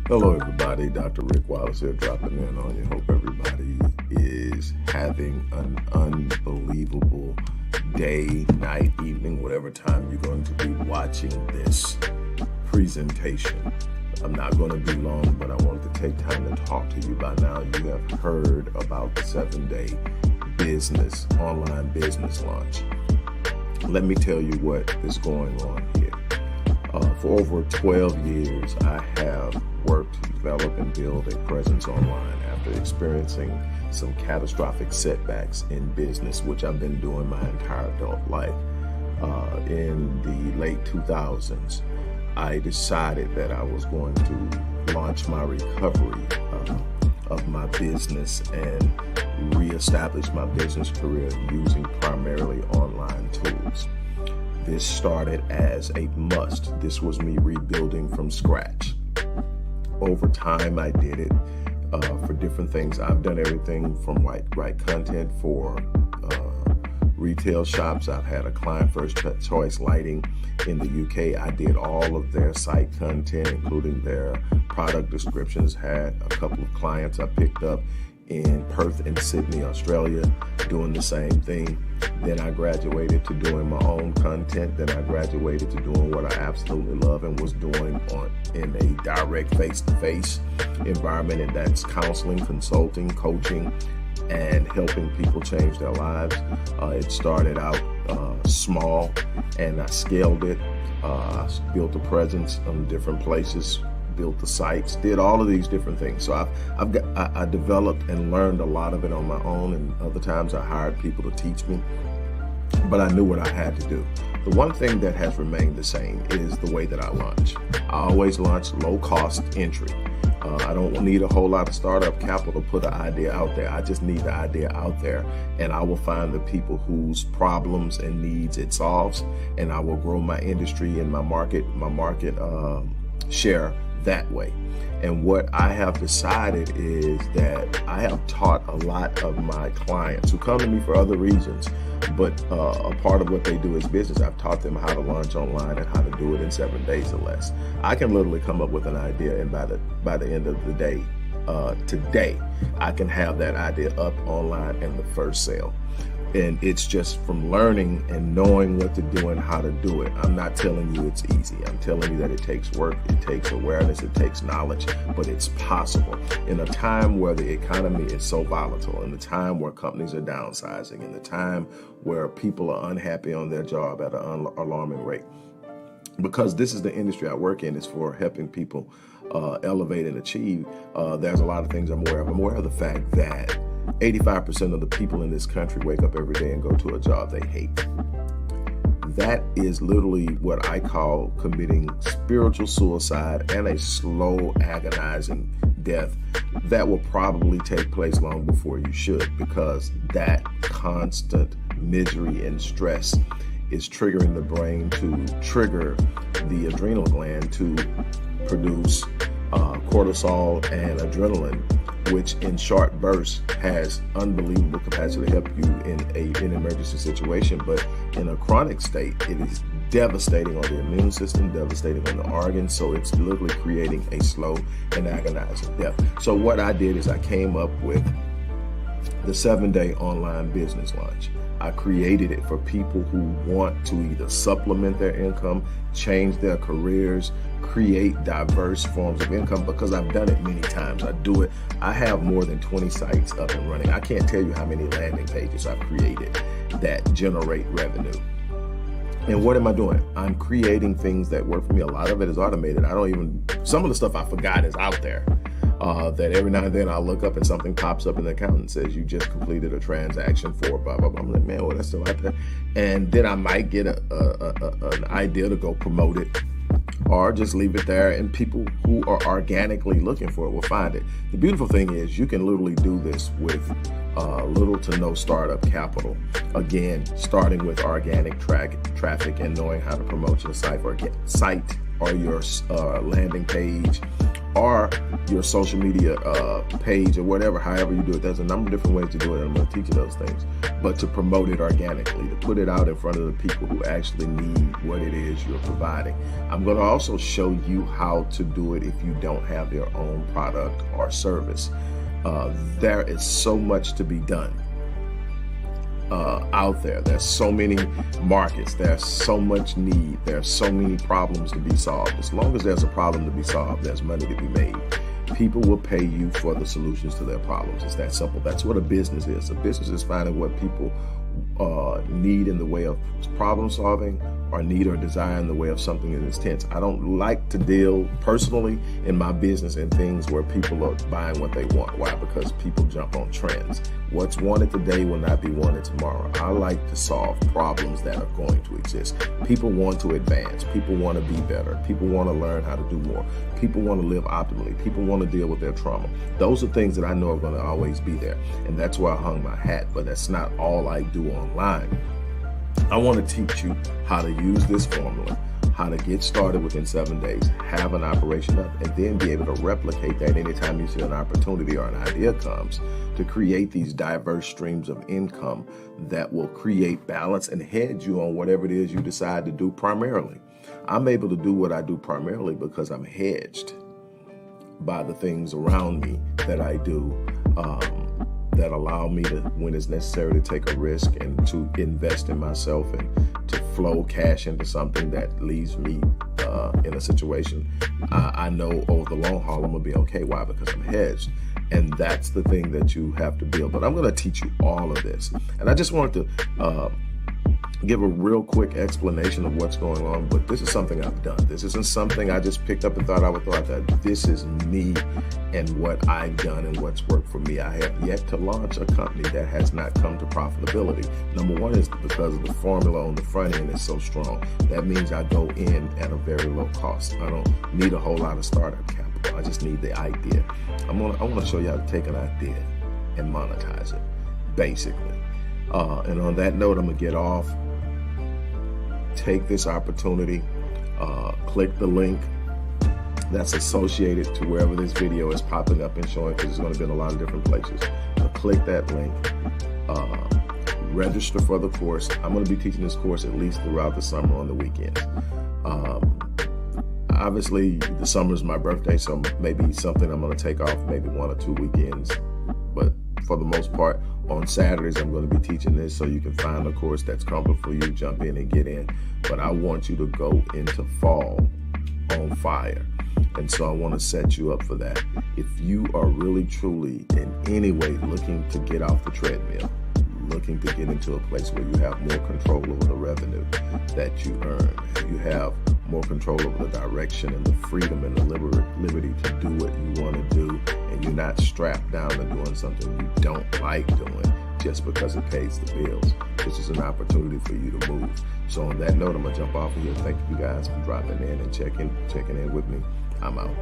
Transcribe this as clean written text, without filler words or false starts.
Hello everybody, Dr. Rick Wallace here dropping in on you. Hope everybody is having an unbelievable day, night, evening, whatever time you're going to be watching this presentation. I'm not going to be long, but I wanted to take time to talk to you. By now you have heard about the 7-day online business launch. Let me tell you what is going on here. For over 12 years, I have worked to develop and build a presence online after experiencing some catastrophic setbacks in business, which I've been doing my entire adult life. In the late 2000s, I decided that I was going to launch my recovery of my business and reestablish my business career using primarily online tools. This started as a must. This was me rebuilding from scratch. Over time, I did it for different things. I've done everything from write content for retail shops. I've had a client first choice lighting in the UK. I did all of their site content, including their product descriptions. Had a couple of clients I picked up in Perth and Sydney, Australia, doing the same thing. Then I graduated to doing my own content. Then I graduated to doing what I absolutely love and was doing in a direct face-to-face environment, and that's counseling, consulting, coaching, and helping people change their lives. It started out small, and I scaled it. I built a presence in different places, built the sites, did all of these different things. So I developed and learned a lot of it on my own, and other times I hired people to teach me, but I knew what I had to do. The one thing that has remained the same is the way that I launch. I always launch low cost entry. I don't need a whole lot of startup capital to put an idea out there. I just need the idea out there, and I will find the people whose problems and needs it solves, and I will grow my industry and my market share that way. And what I have decided is that I have taught a lot of my clients who come to me for other reasons, but a part of what they do is business. I've taught them how to launch online and how to do it in 7 days or less. I can literally come up with an idea, and by the end of the day, today, I can have that idea up online and the first sale. And it's just from learning and knowing what to do and how to do it. I'm not telling you it's easy. I'm telling you that it takes work, it takes awareness, it takes knowledge, but it's possible. In a time where the economy is so volatile, in the time where companies are downsizing, in the time where people are unhappy on their job at an alarming rate. Because this is the industry I work in, is for helping people elevate and achieve. There's a lot of things I'm aware of. I'm aware of the fact that 85% of the people in this country wake up every day and go to a job they hate. That is literally what I call committing spiritual suicide and a slow, agonizing death that will probably take place long before you should, because that constant misery and stress is triggering the brain to trigger the adrenal gland to produce cortisol and adrenaline, which in short bursts has unbelievable capacity to help you in an emergency situation. But in a chronic state, it is devastating on the immune system, devastating on the organs. So it's literally creating a slow and agonizing death. So what I did is I came up with the 7-day online business launch. I created it for people who want to either supplement their income, change their careers, create diverse forms of income, because I've done it many times. I do it. I have more than 20 sites up and running. I can't tell you how many landing pages I've created that generate revenue. And what am I doing? I'm creating things that work for me. A lot of it is automated. Some of the stuff I forgot is out there. That every now and then I'll look up and something pops up in the account and says, you just completed a transaction for blah, blah, blah. I'm like, man, well, that's still out there. And then I might get an idea to go promote it, or just leave it there, and people who are organically looking for it will find it. The beautiful thing is you can literally do this with little to no startup capital. Again, starting with organic traffic and knowing how to promote your site or your landing page, or your social media page or whatever, however you do it. There's a number of different ways to do it, and I'm going to teach you those things. But to promote it organically, to put it out in front of the people who actually need what it is you're providing. I'm going to also show you how to do it if you don't have your own product or service. There is so much to be done out there. There's so many markets. There's so much need. There's so many problems to be solved. As long as there's a problem to be solved, there's money to be made. People will pay you for the solutions to their problems. It's that simple. That's what a business is. A business is finding what people need in the way of problem solving, or need or desire in the way of something in its tense. I don't like to deal personally in my business in things where people are buying what they want. Why? Because people jump on trends. What's wanted today will not be wanted tomorrow. I like to solve problems that are going to exist. People want to advance. People want to be better. People want to learn how to do more. People want to live optimally. People want to deal with their trauma. Those are things that I know are going to always be there. And that's where I hung my hat. But that's not all I do online. I want to teach you how to use this formula, how to get started within 7 days, have an operation up, and then be able to replicate that anytime you see an opportunity or an idea comes, to create these diverse streams of income that will create balance and hedge you on whatever it is you decide to do primarily. I'm able to do what I do primarily because I'm hedged by the things around me that I do, that allow me to, when it's necessary, to take a risk and to invest in myself and to flow cash into something that leaves me in a situation I know over the long haul I'm gonna be okay. Why? Because I'm hedged. And that's the thing that you have to build. But I'm gonna teach you all of this. And I just wanted to give a real quick explanation of what's going on, but this is something I've done. This isn't something I just picked up and thought I would throw out there. This is me and what I've done and what's worked for me. I have yet to launch a company that has not come to profitability. Number one is because of the formula on the front end is so strong. That means I go in at a very low cost. I don't need a whole lot of startup capital. I just need the idea. I want to show you how to take an idea and monetize it, basically. And on that note, I'm gonna get off. Take this opportunity, click the link that's associated to wherever this video is popping up and showing, because it's going to be in a lot of different places. So click that link, register for the course. I'm going to be teaching this course at least throughout the summer on the weekends. Obviously, the summer is my birthday, so maybe something I'm going to take off, maybe 1 or 2 weekends. But for the most part, on Saturdays, I'm going to be teaching this so you can find a course that's comfortable for you, jump in and get in. But I want you to go into fall on fire. And so I want to set you up for that. If you are really, truly, in any way looking to get off the treadmill, looking to get into a place where you have more control over the revenue that you earn, you have more control over the direction and the freedom and the liberty to do what you want to do, and you're not strapped down to doing something you don't like doing just because it pays the bills. This is an opportunity for you to move. So on that note, I'm gonna jump off of here. Thank you guys for dropping in and checking in with me. I'm out.